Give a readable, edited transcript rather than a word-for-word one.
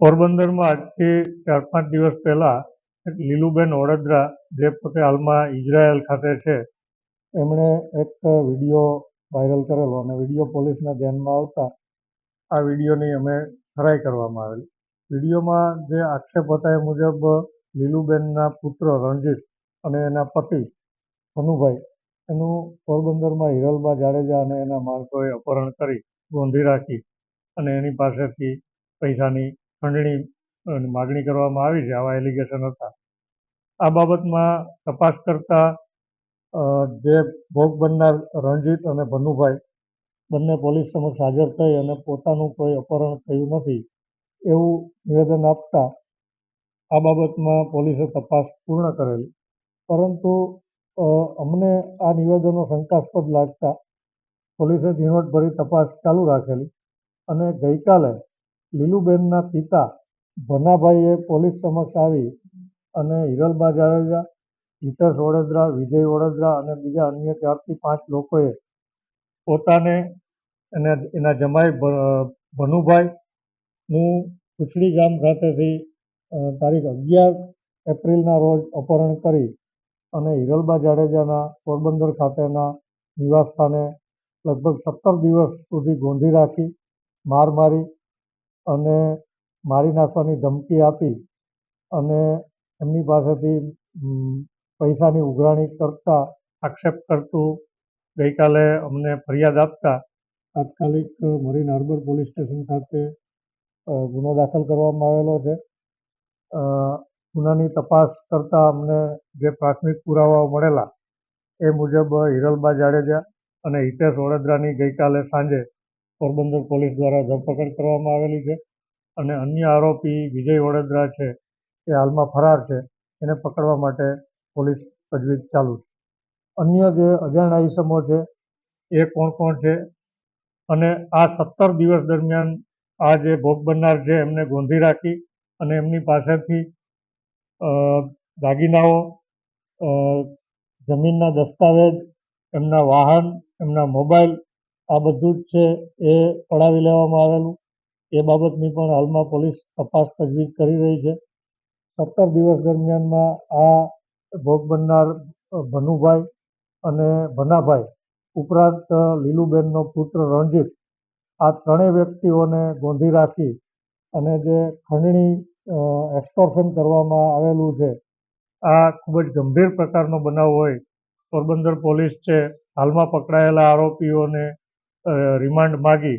પોરબંદરમાં આજથી 4-5 દિવસ પહેલા લીલુબેન ઓડેદરા, જે પોતે હાલમાં ઇઝરાયલ ખાતે છે, એમણે એક વિડીયો વાયરલ કરેલો અને વિડીયો પોલીસના ધ્યાનમાં આવતા આ વિડીયોની અમે ખરાઈ કરવામાં આવેલી. વિડીયોમાં જે આક્ષેપ હતા એ મુજબ લીલુબેનના પુત્ર રણજીત અને એના પતિ ભનુભાઈ એનું પોરબંદરમાં હિરલબા જાડેજા અને એના માણસોએ અપહરણ કરી ગોંધી રાખી અને એની પાસેથી પૈસાની ખંડણી માગણી કરવામાં આવી છે, આવા એલિગેશન હતા. આ બાબતમાં તપાસ કરતા જે ભોગ બનનાર રણજીત અને ભનુભાઈ બંને પોલીસ સમક્ષ હાજર થઈ અને પોતાનું કોઈ અપહરણ થયું નથી એવું નિવેદન આપતા આ બાબતમાં પોલીસે તપાસ પૂર્ણ કરેલી. પરંતુ અમને આ નિવેદનો શંકાસ્પદ લાગતા પોલીસે ઝીણવટભરી તપાસ ચાલુ રાખેલી અને ગઈકાલે લીલુબેનના પિતા ભનાભાઈએ પોલીસ સમક્ષ આવી અને હિરલબા જાડેજા, હિતેશ ઓડેદરા, વિજય ઓડેદરા અને બીજા અન્ય 4-5 લોકોએ પોતાને અને એના જમાઈ ભનુભાઈનું કુચડી ગામ ખાતેથી તારીખ 11 એપ્રિલના રોજ અપહરણ કરી અને હિરલબા જાડેજાના પોરબંદર ખાતેના નિવાસ સ્થાને લગભગ 17 દિવસ સુધી ગોંધી રાખી, માર મારી અને મારી નાખવાની ધમકી આપી અને એમની પાસેથી પૈસાની ઉઘરાણી કરતા આક્ષેપ કરતું ગઈકાલે અમને ફરિયાદ આપતા તાત્કાલિક મરીન હાર્બર પોલીસ સ્ટેશન ખાતે ગુનો દાખલ કરવામાં આવેલો છે. ગુનાની તપાસ કરતાં અમને જે પ્રાથમિક પુરાવાઓ મળેલા એ મુજબ હિરલબા જાડેજા અને હિતેશ ઓડેદરાની ગઈકાલે સાંજે પોરબંદર પોલીસ દ્વારા ધરપકડ કરવામાં આવેલી છે અને અન્ય આરોપી વિજય ઓડેદરા છે એ હાલમાં ફરાર છે, એને પકડવા માટે પોલીસ તજવીજ ચાલુ છે. અન્ય જે અજાણ્યા ઇસમો છે એ કોણ છે અને આ 17 દિવસ દરમિયાન આ જે ભોગ બનનાર છે એમને ગોંધી રાખી અને એમની પાસેથી દાગીનાઓ, જમીનના દસ્તાવેજ, એમના વાહન, એમના મોબાઈલ આ બધું જ છે એ પડાવી લેવામાં આવેલું. એ બાબતની પણ હાલમાં પોલીસ તપાસ તજવીજ કરી રહી છે. 17 દિવસ દરમિયાનમાં આ ભોગ બનનાર ભનુભાઈ અને ભનાભાઈ ઉપરાંત લીલુબેનનો પુત્ર રણજીત આ ત્રણેય વ્યક્તિઓને ગોંધી રાખી અને જે ખંડણી એક્સટોર્શન કરવામાં આવેલું છે, આ ખૂબ જ ગંભીર પ્રકારનો બનાવ હોય. પોરબંદર પોલીસ છે હાલમાં પકડાયેલા આરોપીઓને રિમાન્ડ માગી